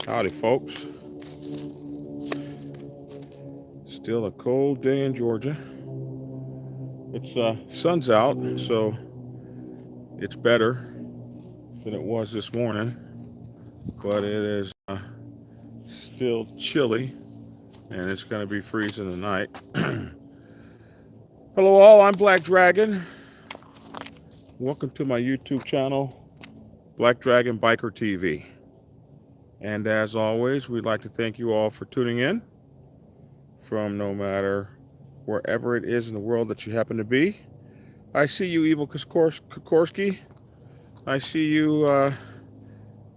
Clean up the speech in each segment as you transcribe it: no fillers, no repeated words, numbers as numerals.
Howdy, folks. Still a cold day in Georgia. It's sun's out, so it's better than it was this morning, but it is still chilly, and it's going to be freezing tonight. Hello, all. I'm Black Dragon. Welcome to my YouTube channel, Black Dragon Biker TV. And as always, we'd like to thank you all for tuning in from no matter wherever it is in the world that you happen to be. I see you, Evil Kokorski. I see you,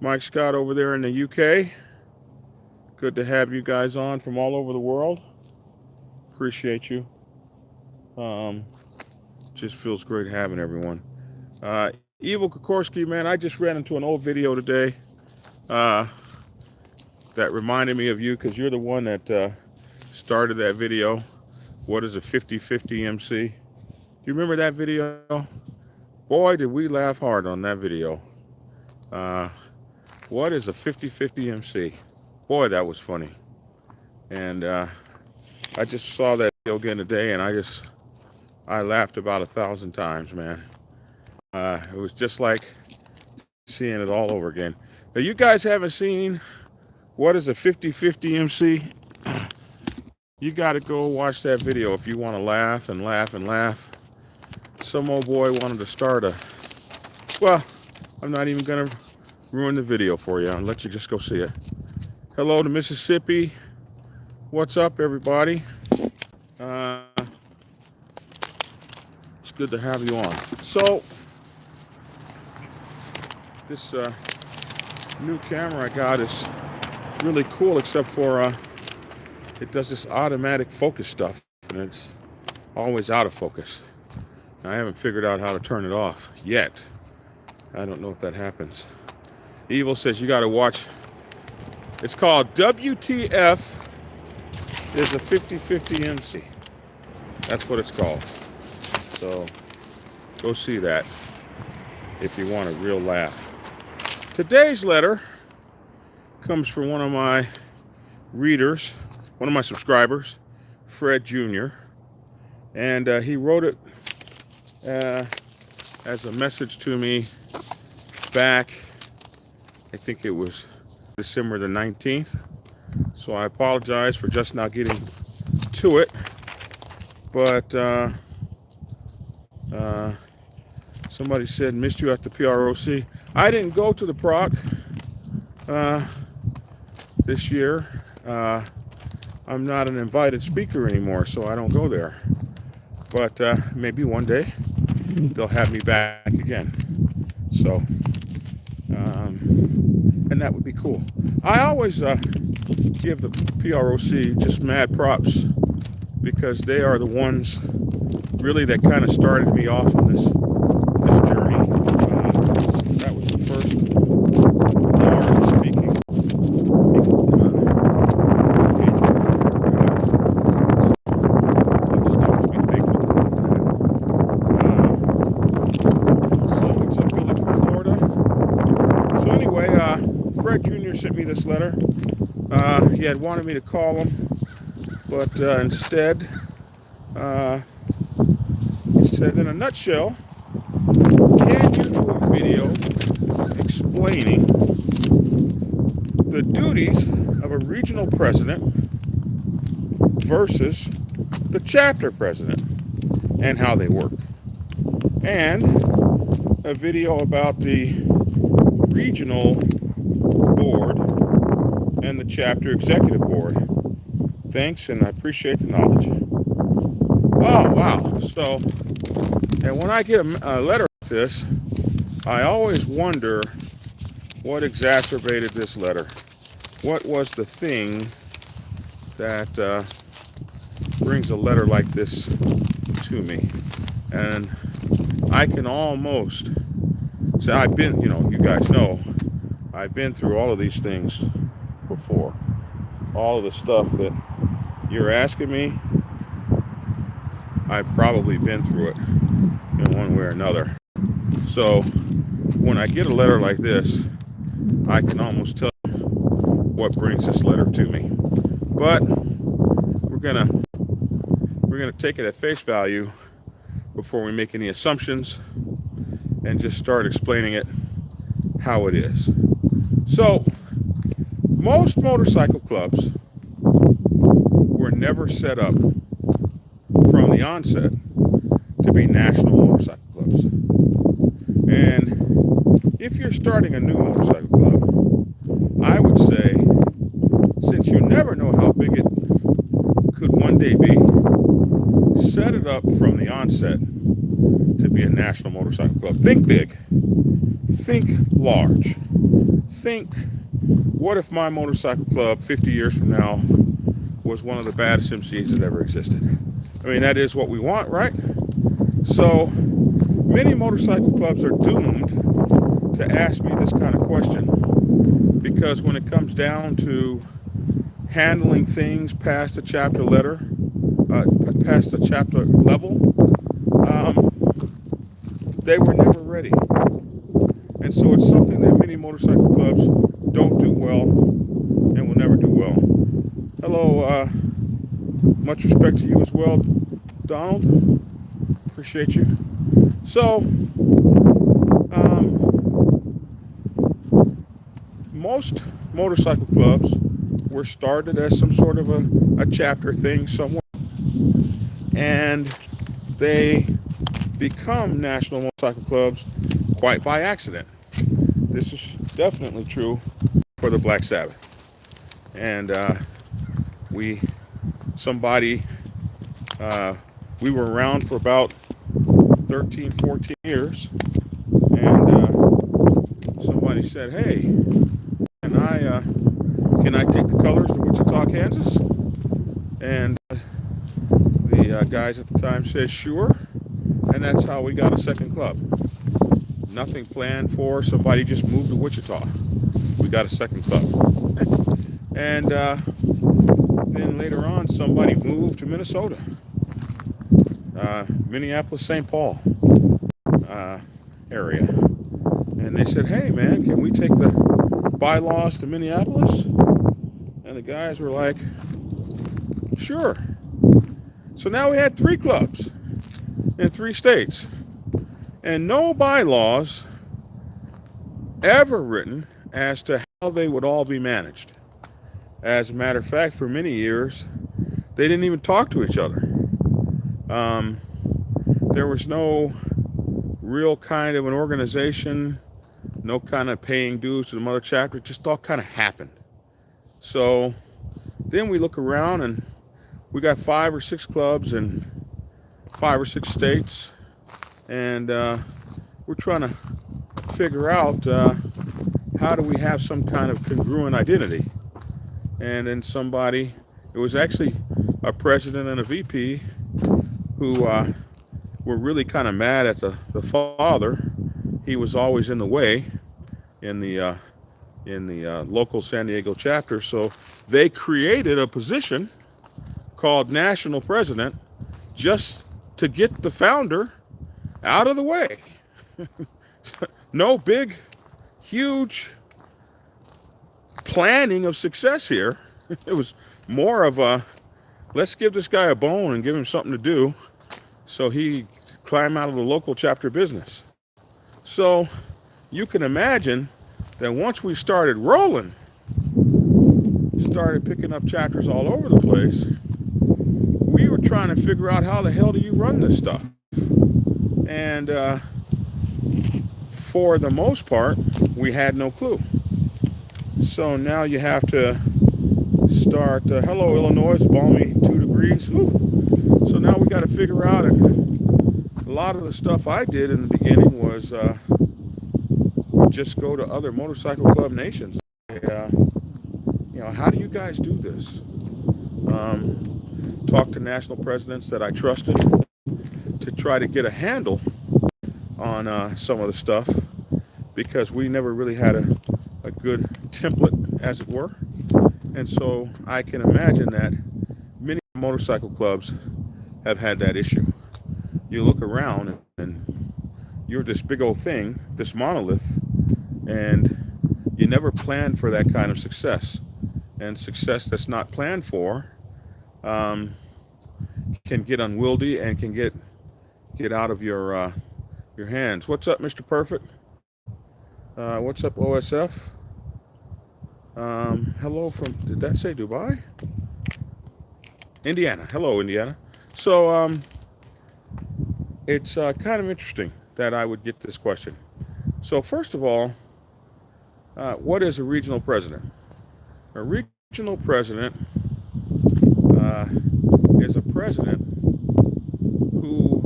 Mike Scott over there in the UK. Good to have you guys on from all over the world. Appreciate you. Just feels great having everyone. Evil Kokorski, man, I just ran into an old video today that reminded me of you because you're the one that started that video. What is a 50-50 MC? Do you remember that video? Boy, did we laugh hard on that video. What is a 50-50 MC? Boy, that was funny. And I just saw that video again today, and I laughed about 1,000 times, man. It was just like seeing it all over again. Now, you guys haven't seen What is a 50-50 MC? You got to go watch that video if you want to laugh and laugh and laugh. Some old boy wanted to start well, I'm not even going to ruin the video for you. I'll let you just go see it. Hello to Mississippi. What's up, everybody? It's good to have you on. So, this new camera I got is really cool, except for it does this automatic focus stuff, and it's always out of focus. I haven't figured out how to turn it off yet. I don't know if that happens. Evil says you got to watch. It's called WTF is a 50-50 MC. That's what it's called. So go see that if you want a real laugh. Today's letter comes from one of my readers, one of my subscribers, Fred Jr. And he wrote it as a message to me back, I think it was December the 19th. So I apologize for just now getting to it. But somebody said, missed you at the PROC. I didn't go to the PROC this year. I'm not an invited speaker anymore, so I don't go there. But maybe one day they'll have me back again. So, and that would be cool. I always give the PROC just mad props because they are the ones really that kind of started me off on this journey. That was the first foreign speaking sent me this letter. He had wanted me to call him, but instead, he said, in a nutshell, can you do a video explaining the duties of a regional president versus the chapter president and how they work? And a video about the regional board and the chapter executive board. Thanks, and I appreciate the knowledge. Oh, wow. So, and when I get a letter like this, I always wonder what exacerbated this letter. What was the thing that brings a letter like this to me? And I can almost say I've been, you guys know, I've been through all of these things before. All of the stuff that you're asking me, I've probably been through it in one way or another. So when I get a letter like this, I can almost tell what brings this letter to me. But we're gonna take it at face value before we make any assumptions and just start explaining it how it is. So, most motorcycle clubs were never set up from the onset to be national motorcycle clubs. And if you're starting a new motorcycle club, I would say, since you never know how big it could one day be, set it up from the onset to be a national motorcycle club. Think big. Think large. Think, what if my motorcycle club 50 years from now was one of the baddest MCs that ever existed? I mean, that is what we want, right? So many motorcycle clubs are doomed to ask me this kind of question, because when it comes down to handling things past the chapter past the chapter level, they were never ready. And so it's something that many motorcycle clubs don't do well and will never do well. Hello, much respect to you as well, Donald. Appreciate you. So, most motorcycle clubs were started as some sort of a chapter thing somewhere, and they become national motorcycle clubs quite by accident. This is definitely true for the Black Sabbath. And we were around for about 13, 14 years, and somebody said, hey, can I take the colors to Wichita, Kansas? And the guys at the time said, sure. And that's how we got a second club. Nothing planned for. Somebody just moved to Wichita. We got a second club. And then later on, somebody moved to Minnesota. Minneapolis, St. Paul area. And they said, hey, man, can we take the bylaws to Minneapolis? And the guys were like, sure. So now we had 3 clubs in 3 states, and no bylaws ever written as to how they would all be managed. As a matter of fact, for many years, they didn't even talk to each other. There was no real kind of an organization, no kind of paying dues to the mother chapter. It just all kind of happened. So then we look around and we got 5 or 6 clubs in 5 or 6 states, and we're trying to figure out how do we have some kind of congruent identity. And then it was actually a president and a VP who were really kind of mad at the father. He was always in the way in the local San Diego chapter, so they created a position called national president just to get the founder out of the way. No big, huge planning of success here. It was more of a, let's give this guy a bone and give him something to do so he climb out of the local chapter business. So you can imagine that once we started rolling, started picking up chapters all over the place, we were trying to figure out how the hell do you run this stuff. And for the most part, we had no clue. So now you have to start, hello Illinois, it's balmy 2 degrees. Ooh. So now we got to figure out, and a lot of the stuff I did in the beginning was just go to other motorcycle club nations. How do you guys do this? Talk to national presidents that I trusted to try to get a handle on some of the stuff, because we never really had a good template, as it were. And so I can imagine that many motorcycle clubs have had that issue. You look around and you're this big old thing, this monolith, and you never planned for that kind of success. and success that's not planned for can get unwieldy and can get out of your hands. What's up, Mr. Perfect? What's up, OSF? Hello from, did that say Dubai? Indiana. Hello, Indiana. So it's kind of interesting that I would get this question. So first of all, what is a regional president? A regional president uh, is a president who,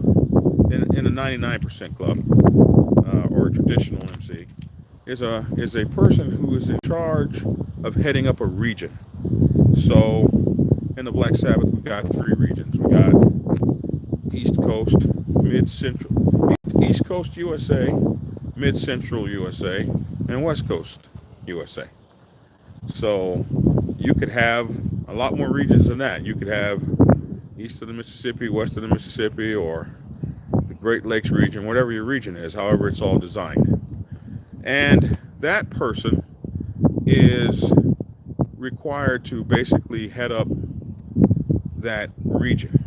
in a 99% club or a traditional MC, is a person who is in charge of heading up a region. So in the Black Sabbath, we got three regions. We got East Coast, Mid-Central, East Coast USA, Mid-Central USA, and West Coast USA. So you could have a lot more regions than that. You could have east of the Mississippi, west of the Mississippi, or the Great Lakes region, whatever your region is, however it's all designed. And that person is required to basically head up that region.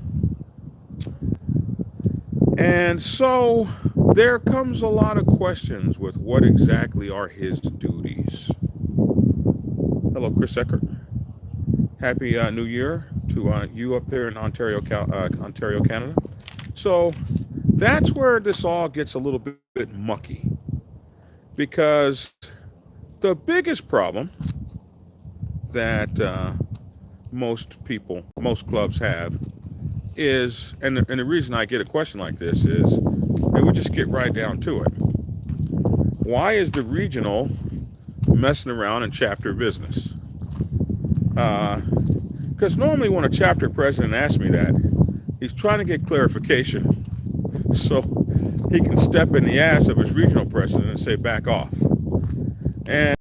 And so there comes a lot of questions with what exactly are his duties. Hello, Chris Eckert. Happy New Year to you up there in Ontario, Canada. So that's where this all gets a little bit mucky, because the biggest problem that most clubs have is, and the reason I get a question like this is, and we just get right down to it. Why is the regional messing around in chapter business? Because normally when a chapter president asks me that, he's trying to get clarification so he can step in the ass of his regional president and say, back off. And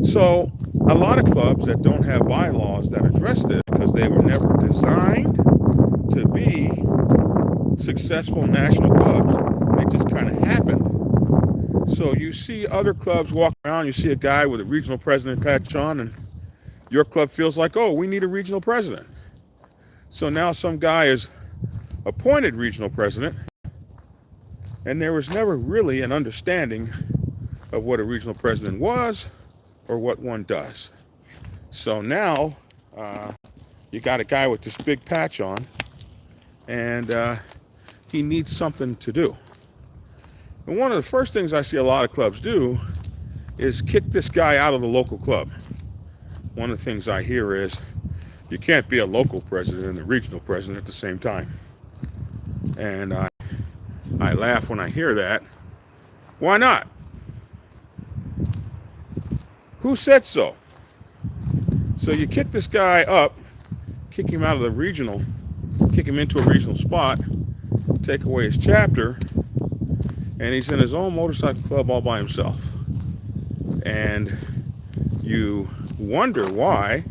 so a lot of clubs that don't have bylaws that address this, because they were never designed to be successful national clubs, they just kind of happened. So you see other clubs walk around, you see a guy with a regional president patch on, and your club feels like, oh, we need a regional president. So now some guy is appointed regional president, and there was never really an understanding of what a regional president was or what one does. So now you got a guy with this big patch on, and he needs something to do. And one of the first things I see a lot of clubs do is kick this guy out of the local club. One of the things I hear is, you can't be a local president and a regional president at the same time. And I laugh when I hear that. Why not? Who said so? So you kick this guy up, kick him out of the regional, kick him into a regional spot, take away his chapter, and he's in his own motorcycle club all by himself. And you wonder why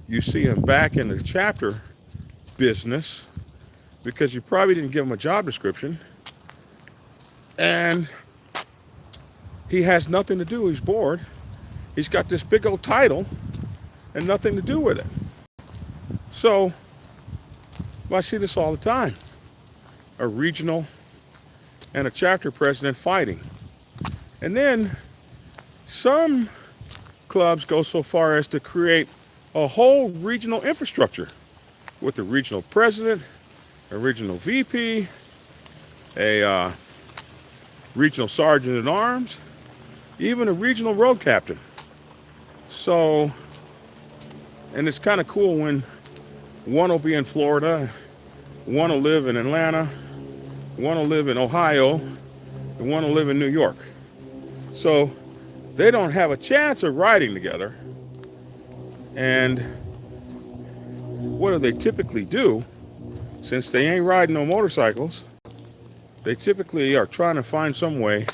you see him back in the chapter business, because you probably didn't give him a job description, and he has nothing to do. He's bored. He's got this big old title and nothing to do with it. So I see this all the time. A regional and a chapter president fighting. And then some clubs go so far as to create a whole regional infrastructure with the regional president, a regional VP, a regional sergeant at arms, even a regional road captain. So, and it's kind of cool when one will be in Florida, one will live in Atlanta, one will live in Ohio, and one will live in New York. So they don't have a chance of riding together. And what do they typically do? Since they ain't riding no motorcycles, they typically are trying to find some way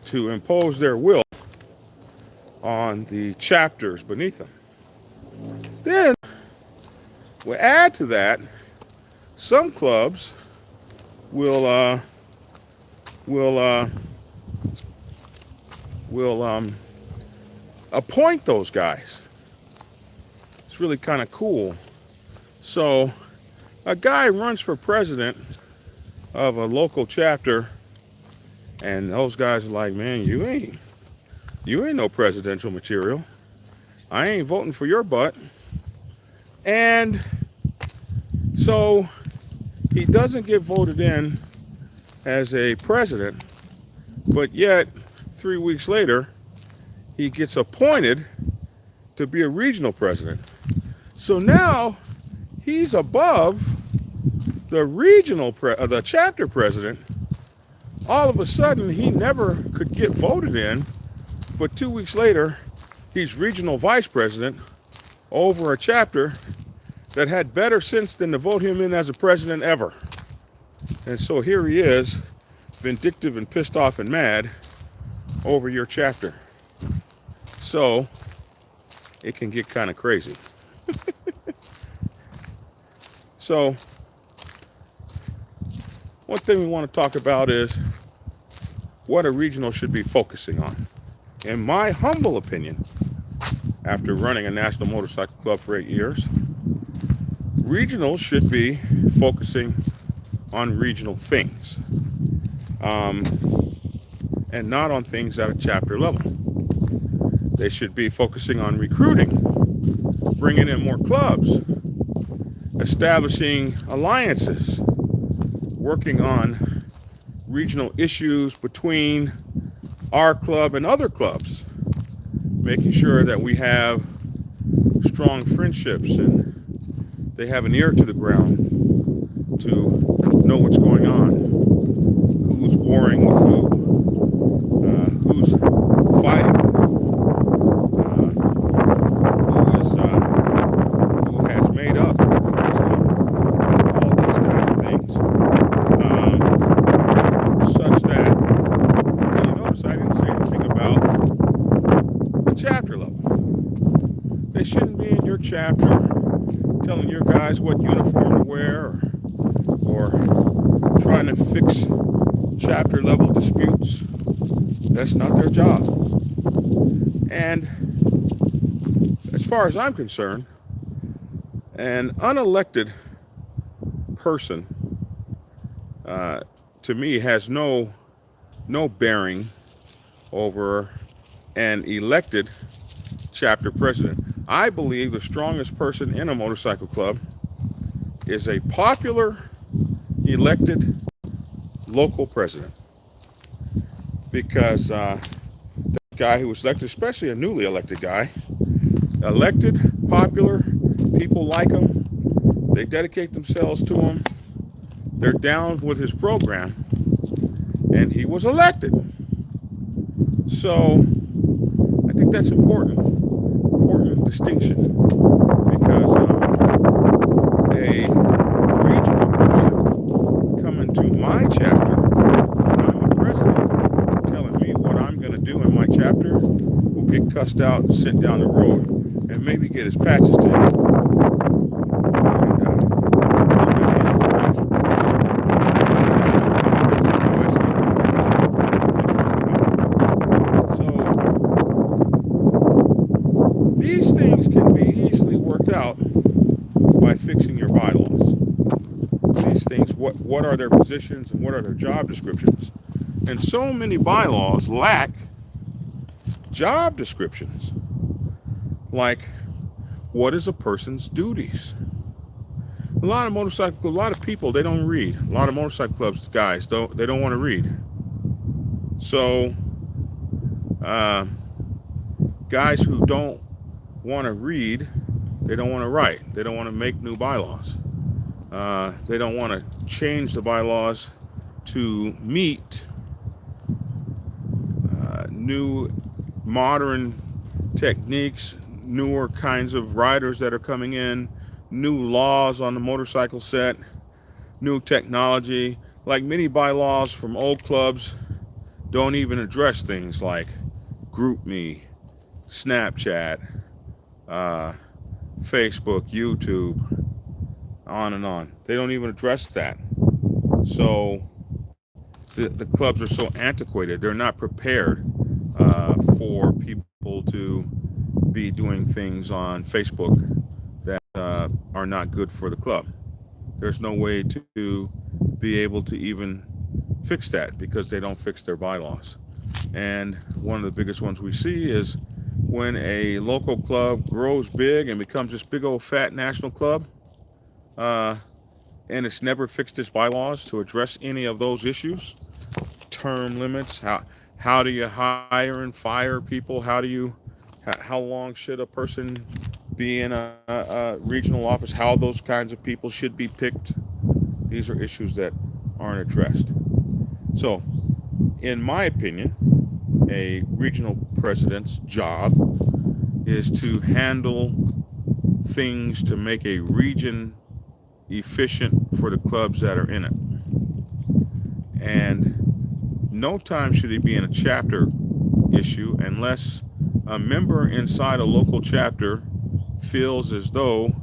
to impose their will on the chapters beneath them. Then we add to that, some clubs will appoint those guys. It's really kind of cool. So a guy runs for president of a local chapter, and those guys are like, man, you ain't no presidential material. I ain't voting for your butt. And so he doesn't get voted in as a president, but yet 3 weeks later, he gets appointed to be a regional president. So now he's above the chapter president. All of a sudden, he never could get voted in, but 2 weeks later, he's regional vice president over a chapter that had better sense than to vote him in as a president ever. And so here he is, vindictive and pissed off and mad over your chapter. So it can get kind of crazy. So one thing we want to talk about is what a regional should be focusing on. In my humble opinion, after running a national motorcycle club for 8 years, regionals should be focusing on regional things, and not on things at a chapter level. They should be focusing on recruiting, bringing in more clubs, establishing alliances, working on regional issues between our club and other clubs, making sure that we have strong friendships and they have an ear to the ground to know what's going on, who's warring with who's fighting with who has made up with their friends now, all these kinds of things, such that, and you notice I didn't say anything about the chapter level. They shouldn't be in your chapter telling your guys what uniform to wear, or trying to fix chapter level disputes. That's not their job. And as far as I'm concerned, an unelected person, to me, has no bearing over an elected chapter president. I believe the strongest person in a motorcycle club is a popular elected local president, because the guy who was elected, especially a newly elected guy, elected, popular, people like him, they dedicate themselves to him, they're down with his program, and he was elected. So I think that's important distinction, because a regional person coming to my chapter when I'm a president telling me what I'm going to do in my chapter will get cussed out and sent down the road and maybe get his patches taken. These things can be easily worked out by fixing your bylaws. These things, what are their positions and what are their job descriptions? And so many bylaws lack job descriptions. Like, what is a person's duties? A lot of people, they don't read. A lot of motorcycle clubs, guys, they don't want to read. So, guys who don't want to read, they don't want to write. They don't want to make new bylaws. They don't want to change the bylaws to meet new modern techniques, newer kinds of riders that are coming in, new laws on the motorcycle set, new technology. Like, many bylaws from old clubs don't even address things like GroupMe, Snapchat, Facebook, YouTube, on and on. They don't even address that. So the clubs are so antiquated. They're not prepared for people to be doing things on Facebook are not good for the club. There's no way to be able to even fix that because they don't fix their bylaws. And one of the biggest ones we see is when a local club grows big and becomes this big old fat national club, uh, and it's never fixed its bylaws to address any of those issues. Term limits, how do you hire and fire people? How long should a person be in a regional office? How those kinds of people should be picked? These are issues that aren't addressed. So, in my opinion, a regional president's job is to handle things to make a region efficient for the clubs that are in it. And no time should he be in a chapter issue unless a member inside a local chapter feels as though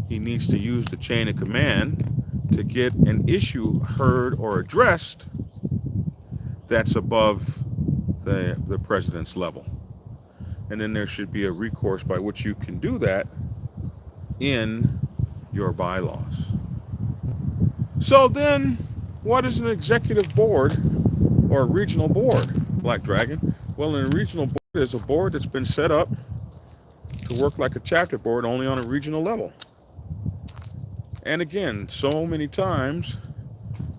he needs to use the chain of command to get an issue heard or addressed that's above the president's level. And then there should be a recourse by which you can do that in your bylaws. So then, what is an executive board or a regional board, Black Dragon? Well, a regional board is a board that's been set up to work like a chapter board only on a regional level. And again, so many times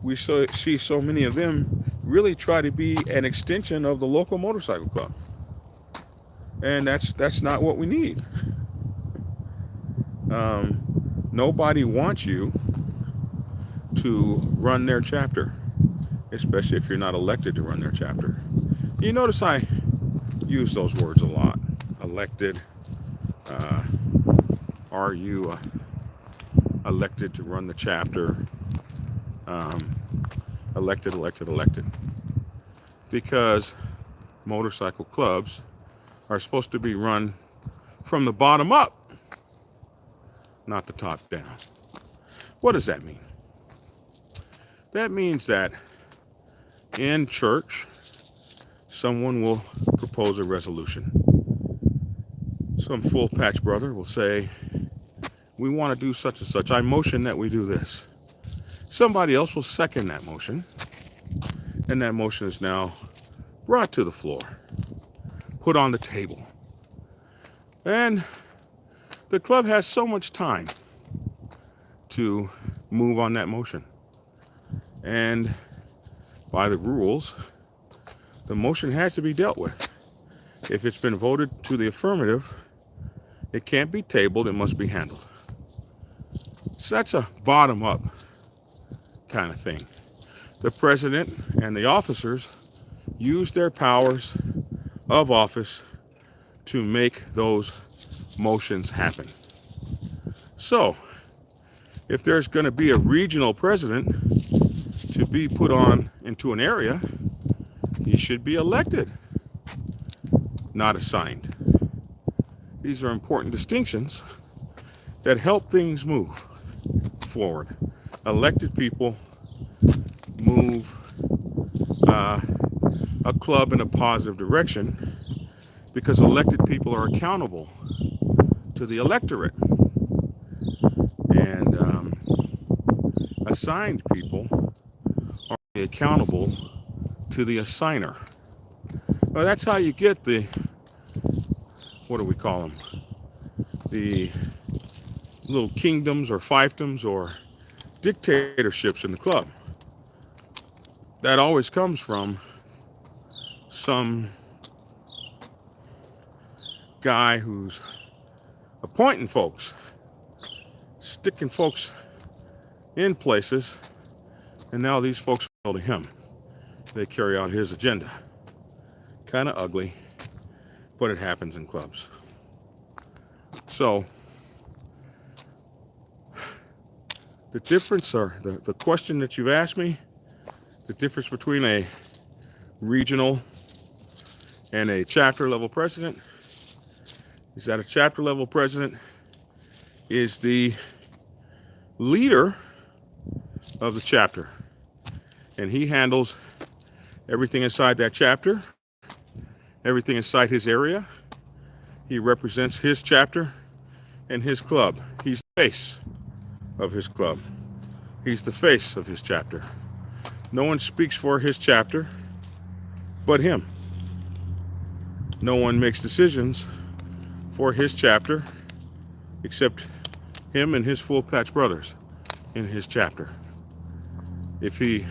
we see so many of them really try to be an extension of the local motorcycle club. And that's not what we need. Nobody wants you to run their chapter, especially if you're not elected to run their chapter. You notice I use those words a lot. Elected. Are you elected to run the chapter? Elected. Because motorcycle clubs are supposed to be run from the bottom up, not the top down. What does that mean? That means that in church, someone will propose a resolution. Some full patch brother will say, we want to do such and such. I motion that we do this. Somebody else will second that motion. And that motion is now brought to the floor, put on the table. And the club has so much time to move on that motion. And by the rules, the motion has to be dealt with. If it's been voted to the affirmative, it can't be tabled, it must be handled. So that's a bottom-up kind of thing. The president and the officers use their powers of office to make those motions happen. So, if there's going to be a regional president to be put on into an area, he should be elected, not assigned. These are important distinctions that help things move forward. Elected people move a club in a positive direction because elected people are accountable to the electorate. And assigned people are accountable to the assigner. Well, that's how you get the, what do we call them? The little kingdoms or fiefdoms or dictatorships in the club. That always comes from some guy who's appointing folks, sticking folks in places, and now these folks are holding him. They carry out his agenda. Kind of ugly, but it happens in clubs. So, the difference, or the question that you've asked me, the difference between a regional and a chapter level president is that a chapter level president is the leader of the chapter, and he handles everything inside that chapter, everything inside his area. He represents his chapter and his club. He's face of his club. He's the face of his chapter. No one speaks for his chapter but him. No one makes decisions for his chapter except him and his full patch brothers in his chapter. If he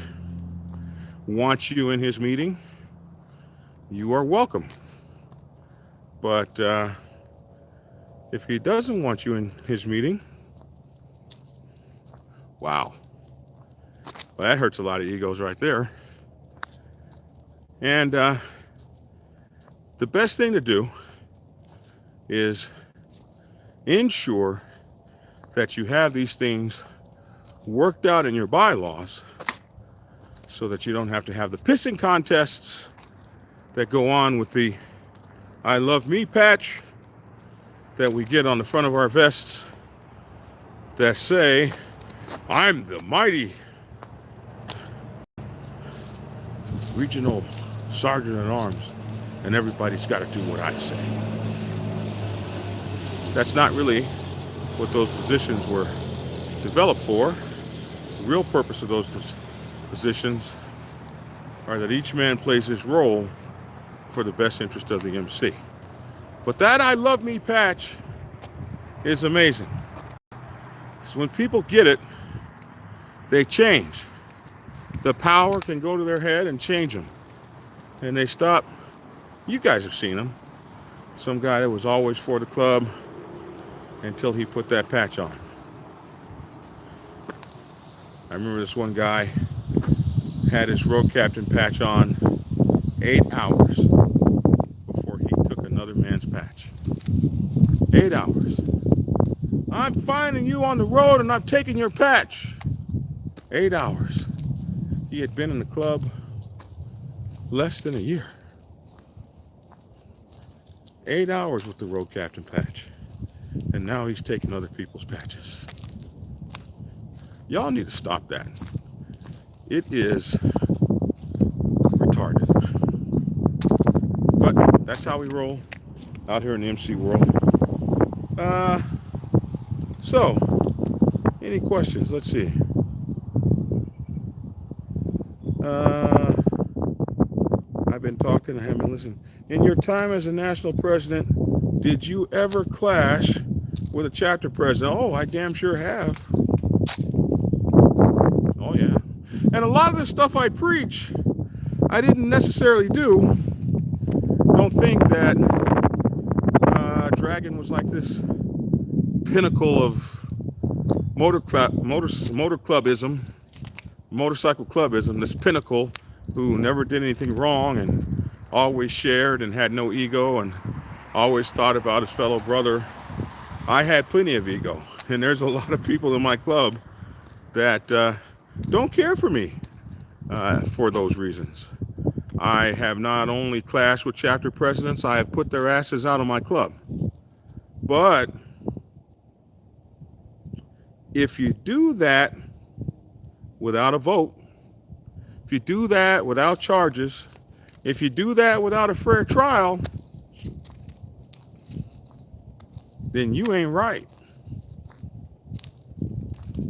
wants you in his meeting, you are welcome. But if he doesn't want you in his meeting, wow. Well, that hurts a lot of egos right there. And the best thing to do is ensure that you have these things worked out in your bylaws so that you don't have to have the pissing contests that go on with the I love me patch that we get on the front of our vests that say, I'm the mighty regional sergeant at arms, and everybody's got to do what I say. That's not really what those positions were developed for. The real purpose of those positions are that each man plays his role for the best interest of the MC. But that I love me patch is amazing. Because when people get it, they change. The power can go to their head and change them. And they stop. You guys have seen them. Some guy that was always for the club until he put that patch on. I remember this one guy had his road captain patch on 8 hours before he took another man's patch. 8 hours. I'm finding you on the road and I'm taking your patch. 8 hours. He had been in the club less than a year. 8 hours with the road captain patch. And now he's taking other people's patches. Y'all need to stop that. It is retarded. But that's how we roll out here in the MC world. So, any questions? Let's see. I've been talking, I haven't listened. In your time as a national president, did you ever clash with a chapter president? Oh, I damn sure have. Oh, yeah. And a lot of the stuff I preach, I didn't necessarily do. Don't think that Dragon was like this pinnacle of motorcycle clubism, this pinnacle who never did anything wrong and always shared and had no ego and always thought about his fellow brother. I had plenty of ego, and there's a lot of people in my club that don't care for me for those reasons. I have not only clashed with chapter presidents, I have put their asses out of my club. But if you do that without a vote, if you do that without charges, if you do that without a fair trial, then you ain't right.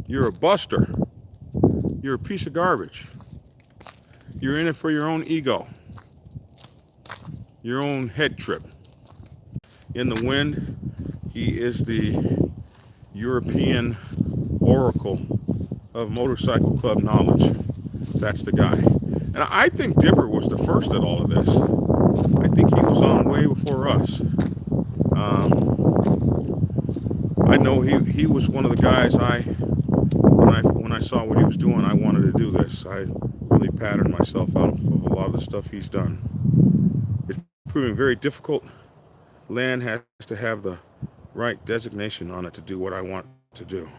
You're a buster. You're a piece of garbage. You're in it for your own ego, your own head trip. In the wind, he is the European oracle of motorcycle club knowledge. That's the guy. And I think Dipper was the first at all of this. I think he was on way before us. I know he was one of the guys when I saw what he was doing, I wanted to do this. I really patterned myself out of a lot of the stuff he's done. It's proving very difficult. Land has to have the right designation on it to do what I want to do.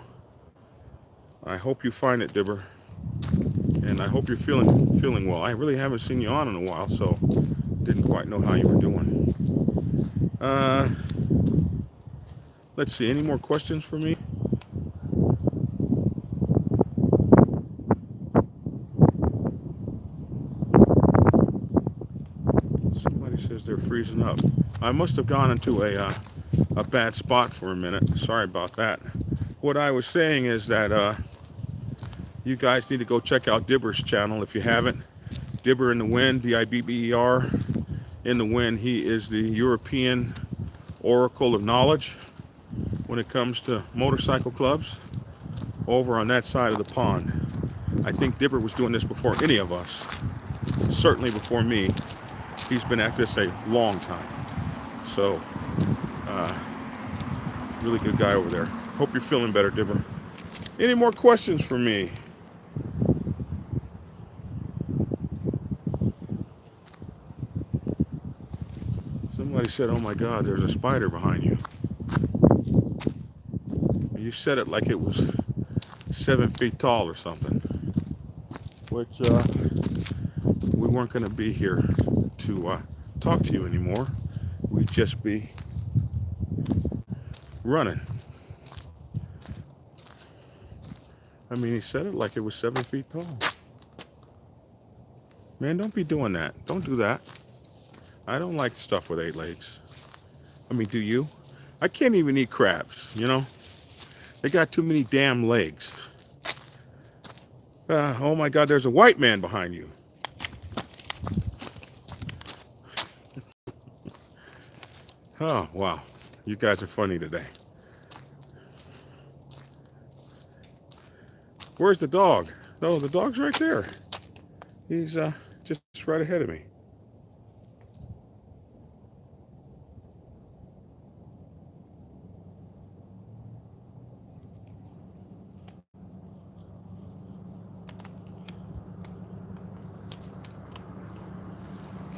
I hope you find it, Dibber. And I hope you're feeling well. I really haven't seen you on in a while, so didn't quite know how you were doing. Let's see, any more questions for me? Somebody says they're freezing up. I must have gone into a bad spot for a minute. Sorry about that. what I was saying is that you guys need to go check out Dibber's channel if you haven't. Dibber in the Wind, Dibber in the Wind. He is the European oracle of knowledge when it comes to motorcycle clubs over on that side of the pond. I think Dibber was doing this before any of us, certainly before me. He's been at this a long time. So, really good guy over there. Hope you're feeling better, Dibber. Any more questions for me? Somebody said, oh my God, there's a spider behind you. You said it like it was 7 feet tall or something. Which, we weren't going to be here to talk to you anymore. We'd just be running. I mean, he said it like it was 7 feet tall. Man, don't be doing that. Don't do that. I don't like stuff with 8 legs. I mean, do you? I can't even eat crabs, you know? They got too many damn legs. Oh my God, there's a white man behind you. Oh, wow. You guys are funny today. Where's the dog? Oh, the dog's right there. He's just right ahead of me.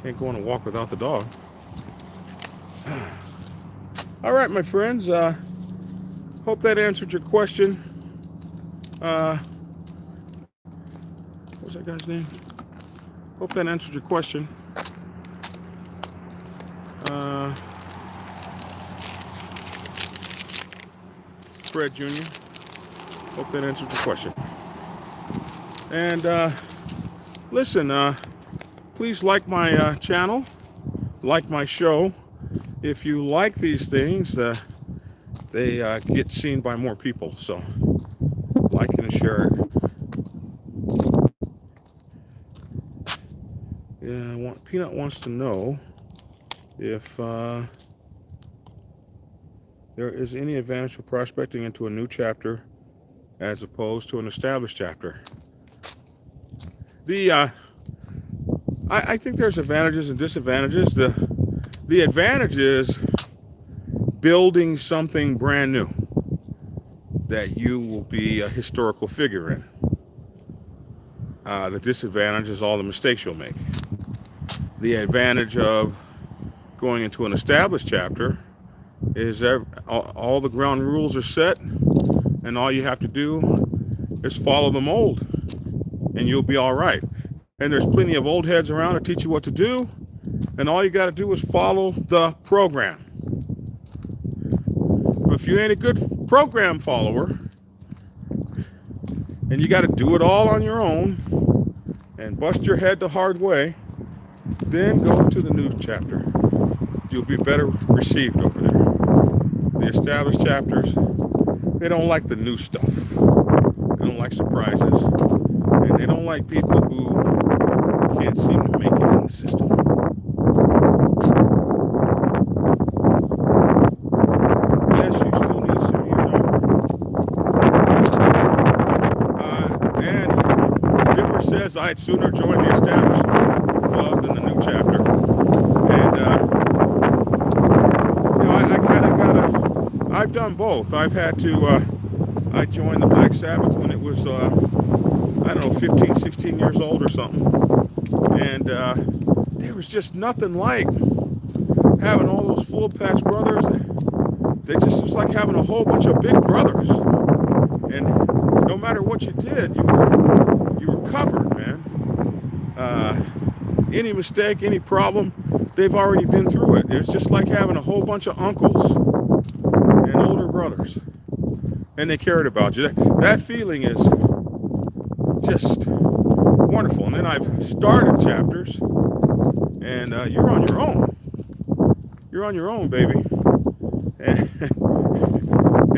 Can't go on a walk without the dog. All right, my friends. Hope that answered your question. What was that guy's name? Hope that answered your question. Fred Jr. Hope that answered your question. And listen, please like my channel, like my show. If you like these things, they get seen by more people. So like and share it. Yeah, Peanut wants to know if there is any advantage of prospecting into a new chapter as opposed to an established chapter. I think there's advantages and disadvantages. The advantage is building something brand new that you will be a historical figure in. The disadvantage is all the mistakes you'll make. The advantage of going into an established chapter is that all the ground rules are set, and all you have to do is follow the mold, and you'll be all right. And there's plenty of old heads around to teach you what to do, and all you got to do is follow the program. But if you ain't a good program follower, and you got to do it all on your own and bust your head the hard way, then go to the new chapter. You'll be better received over there. The established chapters, they don't like the new stuff. They don't like surprises. And they don't like people who can't seem to make it in the system. Yes, you still need to send me your number. And Dipper says I'd sooner join the established club than the new chapter. And, I kind of got to, I've done both. I've had to, I joined the Black Sabbath when it was, I don't know, 15, 16 years old or something. And there was just nothing like having all those full-patch brothers. They just was like having a whole bunch of big brothers. And no matter what you did, you were covered, man. Any mistake, any problem, they've already been through it. It's just like having a whole bunch of uncles and older brothers. And they cared about you. That feeling is just wonderful. And then I've started chapters, and you're on your own. You're on your own, baby.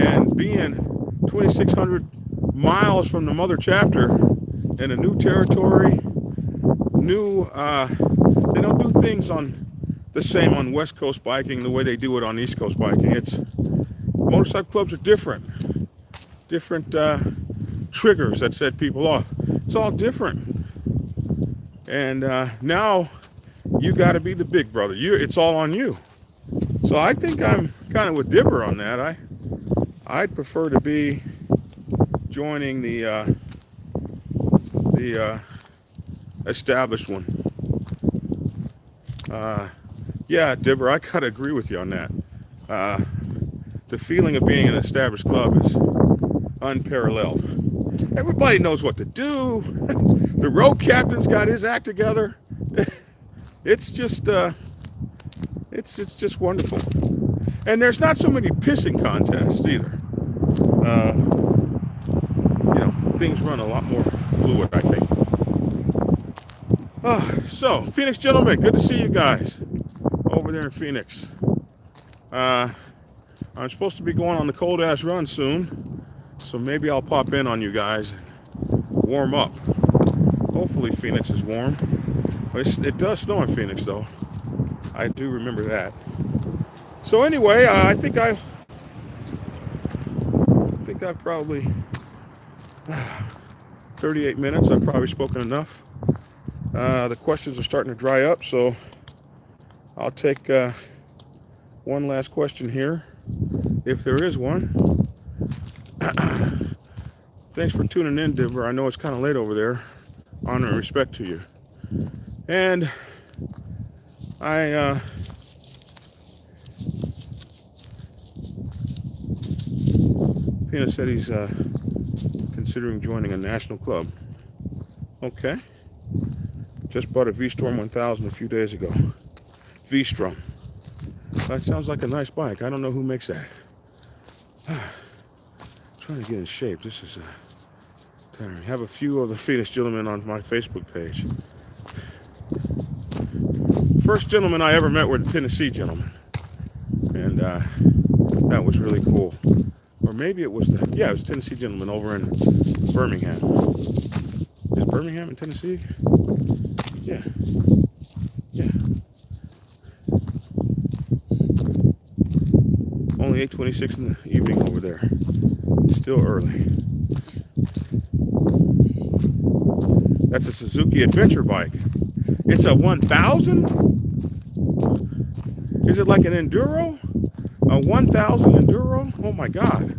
And being 2,600 miles from the mother chapter in a new territory. They don't do things the same on West Coast biking the way they do it on East Coast biking. Motorcycle clubs are different triggers that set people off. It's all different. And now you got to be the big brother. It's all on you. So I think I'm kind of with Dibber on that. I'd prefer to be joining the established one. Yeah, Dibber, I gotta agree with you on that. The feeling of being in an established club is unparalleled. Everybody knows what to do. The road captain's got his act together. It's just wonderful. And there's not so many pissing contests either. Things run a lot more fluid, I think. So, Phoenix gentlemen, good to see you guys over there in Phoenix. I'm supposed to be going on the cold ass run soon, so maybe I'll pop in on you guys and warm up. Hopefully Phoenix is warm. It does snow in Phoenix though. I do remember that. So anyway, I think I've probably 38 minutes. I've probably spoken enough. The questions are starting to dry up, so I'll take one last question here, if there is one. Thanks for tuning in, Dibber. I know it's kind of late over there. Honor and respect to you. And Pina said he's considering joining a national club. Okay. Just bought a V-Strom 1000 a few days ago. V-Strom. That sounds like a nice bike. I don't know who makes that. Trying to get in shape. This is tiring. I have a few of the Phoenix gentlemen on my Facebook page. First gentleman I ever met were the Tennessee gentlemen. And that was really cool. Or maybe it was it was Tennessee gentlemen over in Birmingham. Is Birmingham in Tennessee? Yeah. Only 8:26 in the evening over there. Still early. That's a Suzuki Adventure bike. It's a 1000? Is it like an Enduro? A 1000 Enduro? Oh my God.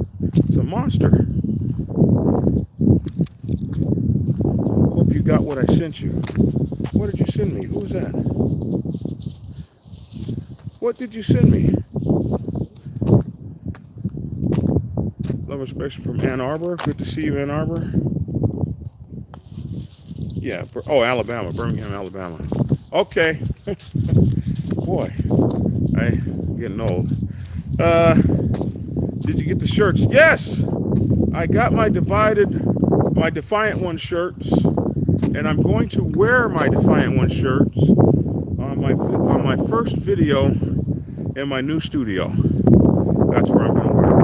It's a monster. Hope you got what I sent you. What did you send me? Who was that? What did you send me? Love and respect from Ann Arbor. Good to see you, Ann Arbor. Yeah. Alabama. Birmingham, Alabama. Okay. Boy, I'm getting old. Did you get the shirts? Yes. I got my Defiant One shirts, and I'm going to wear my Defiant One shirts on my first video in my new studio. That's where I'm going to wear it.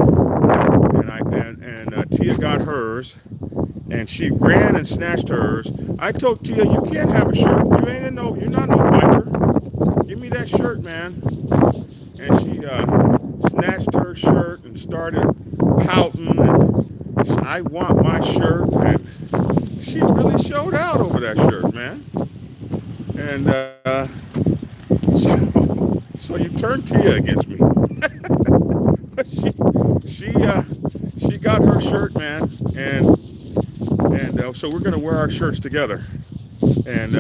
And Tia got hers, and she ran and snatched hers. I told Tia, you can't have a shirt. You're not no biker. Give me that shirt, man. And she snatched her shirt and started pouting. And I want my shirt. And she really showed out over that shirt, man. And so you turned Tia against me. She got her shirt, man, and so we're gonna wear our shirts together. And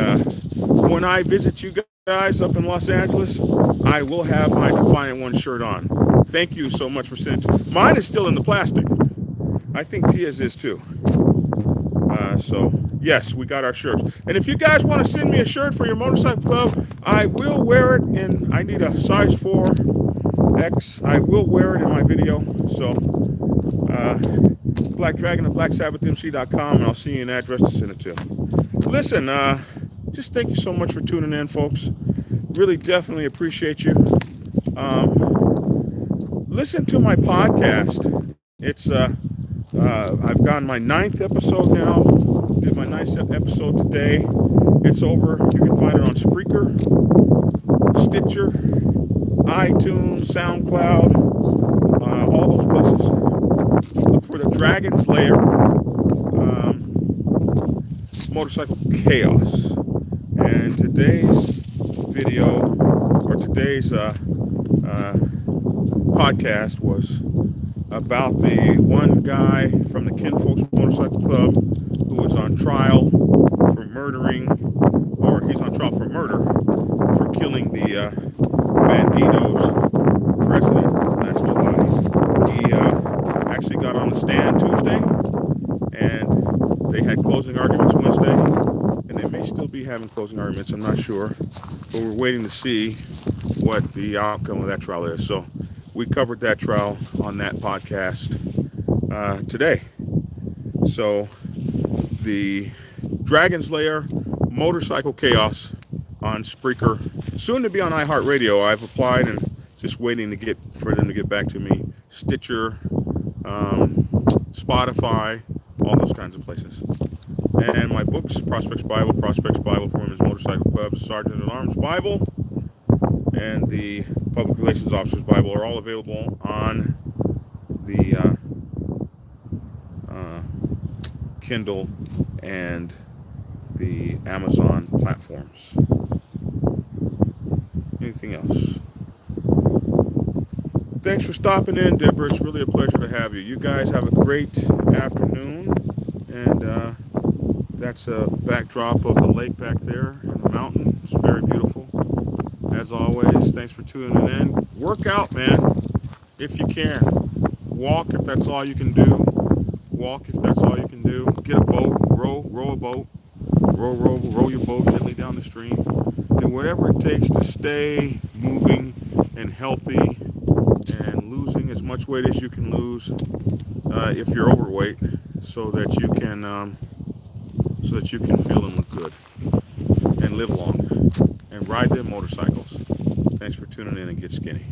when I visit you guys up in Los Angeles, I will have my Defiant One shirt on. Thank you so much for sending it. Mine is still in the plastic. I think Tia's is too. So yes, we got our shirts. And if you guys want to send me a shirt for your motorcycle club, I will wear it in. I need a size 4X. I will wear it in my video. So Black Dragon at BlackSabbathMC.com, and I'll see you an address to send it to. Listen, just thank you so much for tuning in, folks. Really, definitely appreciate you. Listen to my podcast. It's I've gotten my 9th episode now. Did my 9th episode today. It's over. You can find it on Spreaker, Stitcher, iTunes, SoundCloud, all those places. Look for the Dragon's Lair Motorcycle Chaos. And today's video, or today's podcast was about the one guy from the Kinfolks Motorcycle Club who was on trial for murdering, or he's on trial for murder for killing the Bandidos president last July. He actually got on the stand Tuesday, and they had closing arguments Wednesday, and they may still be having closing arguments, I'm not sure, but we're waiting to see what the outcome of that trial is. So we covered that trial on that podcast today. So the Dragon's Lair Motorcycle Chaos on Spreaker, soon to be on iHeartRadio. I've applied and just waiting for them to get back to me. Stitcher, Spotify, all those kinds of places. And my books, Prospects Bible for Women's Motorcycle Clubs, Sergeant at Arms Bible, and the Public Relations Officer's Bible are all available on the Kindle and the Amazon platforms. Anything else? Thanks for stopping in, Deborah. It's really a pleasure to have you. You guys have a great afternoon, and that's a backdrop of the lake back there and the mountain. It's very beautiful. As always, thanks for tuning in. Work out, man, if you can. Walk if that's all you can do. Walk if that's all you can do. Get a boat, row a boat. Row your boat gently down the stream. Do whatever it takes to stay moving and healthy and losing as much weight as you can lose if you're overweight, so that you can feel and look good and live long and ride them motorcycles. Thanks for tuning in, and get skinny.